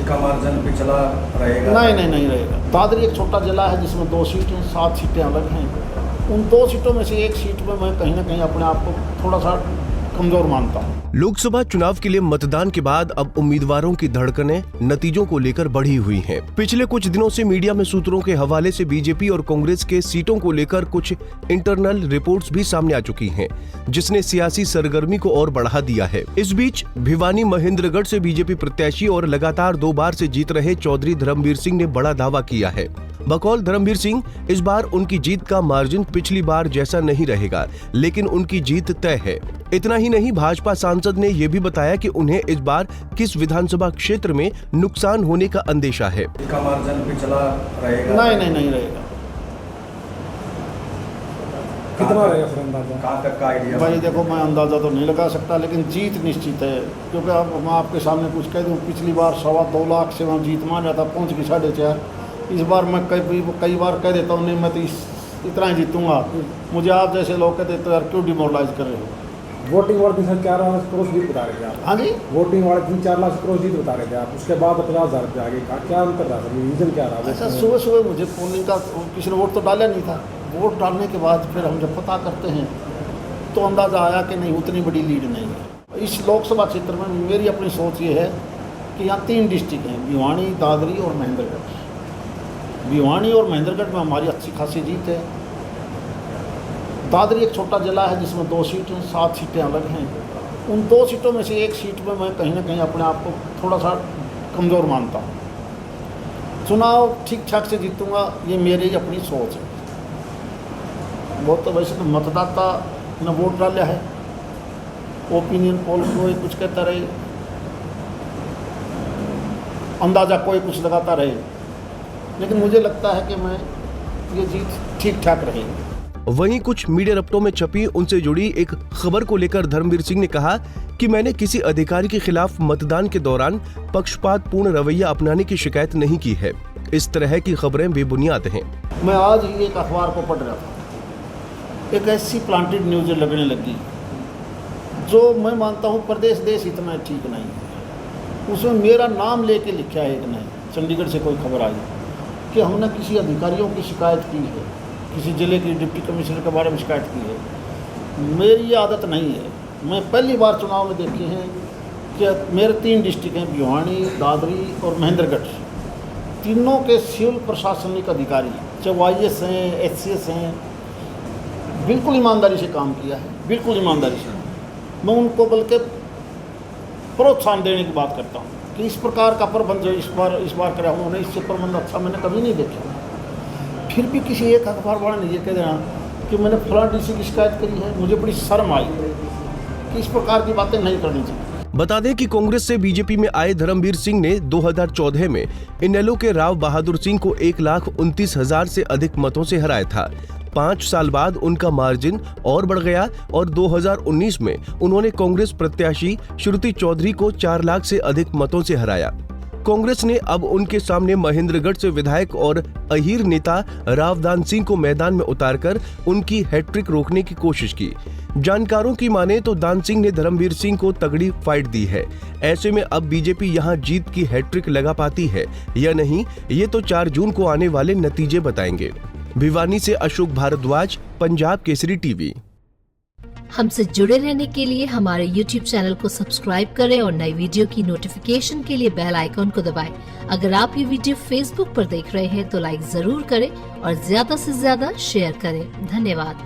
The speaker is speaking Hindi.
इसका मार्जिन पिछला रहेगा? नहीं रहेगा। दादरी एक छोटा जिला है जिसमें 2 सीटें, 7 सीटें अलग हैं। उन 2 सीटों में से एक सीट में मैं कहीं ना कहीं अपने आप को थोड़ा सा कमजोर मानता हूँ। लोकसभा चुनाव के लिए मतदान के बाद अब उम्मीदवारों की धड़कनें नतीजों को लेकर बढ़ी हुई हैं। पिछले कुछ दिनों से मीडिया में सूत्रों के हवाले से बीजेपी और कांग्रेस के सीटों को लेकर कुछ इंटरनल रिपोर्ट्स भी सामने आ चुकी हैं, जिसने सियासी सरगर्मी को और बढ़ा दिया है। इस बीच भिवानी महेंद्रगढ़ से बीजेपी प्रत्याशी और लगातार 2 बार से जीत रहे चौधरी धर्मवीर सिंह ने बड़ा दावा किया है। बकौल धर्मवीर सिंह, इस बार उनकी जीत का मार्जिन पिछली बार जैसा नहीं रहेगा, लेकिन उनकी जीत तय है। इतना ही नहीं, भाजपा सांसद ने ये भी बताया कि उन्हें इस बार किस विधानसभा क्षेत्र में नुकसान होने का अंदेशा है। इसका मार्जिन पिछला रहेगा? नहीं रहेगा। कितना रहेगा सर अंदाजा? कहाँ तक का आइडिया? भाई देखो, मैं अंदाजा तो नहीं लगा सकता, लेकिन जीत निश्चित है। क्योंकि अब मैं आपके सामने कुछ कह दूं, पिछली बार 2.25 लाख से वहाँ जीत मान जाता, पहुँच गई 4.5। इस बार मैं कई बार कह देता हूँ नहीं मैं तो इतना ही जीतूंगा। मुझे आप जैसे लोग कहते तो यार क्यों डिमोरलाइज कर रहे हो। वोटिंग वाले दिन 4 लाख क्रॉस जीत बता रहे थे आप? हाँ जी, वोटिंग वाले दिन 4 लाख क्रॉस जीत बता रहे थे आप, उसके बाद 50,000 रुपये आगे का क्या अंतर रहा? रीजन क्या रहा? ऐसा सुबह मुझे पोलिंग का किसी ने वोट तो डाला नहीं था। वोट डालने के बाद फिर हम जब पता करते हैं तो अंदाज़ा आया कि नहीं, उतनी बड़ी लीड नहीं है। इस लोकसभा क्षेत्र में मेरी अपनी सोच ये है कि यहाँ 3 डिस्ट्रिक्ट हैं, भिवानी, दादरी और महेंद्रगढ़। भिवानी और महेंद्रगढ़ में हमारी अच्छी खासी जीत है। दादरी एक छोटा जिला है जिसमें 2 सीटें, 7 सीटें अलग हैं। उन 2 सीटों में से एक सीट में मैं कहीं ना कहीं अपने आप को थोड़ा सा कमज़ोर मानता हूँ। चुनाव ठीक ठाक से जीतूंगा, ये मेरी अपनी सोच है। वो तो वैसे तो मतदाता ने वोट डाला है, ओपिनियन पोल कोई कुछ कहता रहे, अंदाज़ा कोई कुछ लगाता रहे, लेकिन मुझे लगता है कि मैं ये जीत ठीक ठाक रहेगी। वहीं कुछ मीडिया रप्टों में छपी उनसे जुड़ी एक खबर को लेकर धर्मवीर सिंह ने कहा कि मैंने किसी अधिकारी के खिलाफ मतदान के दौरान पक्षपातपूर्ण रवैया अपनाने की शिकायत नहीं की है। इस तरह की खबरें बेबुनियाद हैं। मैं आज ही एक अखबार को पढ़ रहा था, एक ऐसी प्लांटेड न्यूज़ लगने लगी जो मैं मानता हूँ प्रदेश देश इतना ठीक नहीं है। उसमें मेरा नाम लेके लिखा है, एक नहीं, चंडीगढ़ से कोई खबर आई कि हमने किसी अधिकारियों की शिकायत की है, किसी ज़िले की डिप्टी कमिश्नर के बारे में शिकायत की है। मेरी ये आदत नहीं है। मैं पहली बार चुनाव में देखे हैं कि मेरे 3 डिस्ट्रिक्ट हैं, भिवानी, दादरी और महेंद्रगढ़। तीनों के सिविल प्रशासनिक अधिकारी, चाहे IAS हैं, HCS हैं, बिल्कुल ईमानदारी से काम किया है, बिल्कुल ईमानदारी से। मैं उनको बल्कि प्रोत्साहन देने की बात करता हूँ कि इस प्रकार का प्रबंध जो इस बार करा उन्होंने, इससे प्रबंध अच्छा मैंने कभी नहीं देखा। फिर भी किसी एक अखबार वाले ने ये कह देना कि मैंने फलां DC की शिकायत करी है, मुझे बड़ी शर्म आई कि इस प्रकार की बातें नहीं करनी चाहिए। बता दें कि कांग्रेस से बीजेपी में आए धर्मवीर सिंह ने 2014 में इनेलो के राव बहादुर सिंह को 1,29,000 से अधिक मतों से हराया था। 5 साल बाद उनका मार्जिन और बढ़ गया और 2019 में उन्होंने कांग्रेस प्रत्याशी श्रुति चौधरी को 4 लाख से अधिक मतों से हराया। कांग्रेस ने अब उनके सामने महेंद्रगढ़ से विधायक और अहीर नेता रावदान सिंह को मैदान में उतारकर उनकी हैट्रिक रोकने की कोशिश की। जानकारों की माने तो दान सिंह ने धर्मवीर सिंह को तगड़ी फाइट दी है। ऐसे में अब बीजेपी यहां जीत की हैट्रिक लगा पाती है या नहीं, ये तो 4 जून को आने वाले नतीजे बताएंगे। भिवानी से अशोक भारद्वाज, पंजाब केसरी टीवी। हमसे जुड़े रहने के लिए हमारे YouTube चैनल को सब्सक्राइब करें और नई वीडियो की नोटिफिकेशन के लिए बेल आइकॉन को दबाएं। अगर आप ये वीडियो Facebook पर देख रहे हैं तो लाइक जरूर करें और ज्यादा से ज्यादा शेयर करें। धन्यवाद।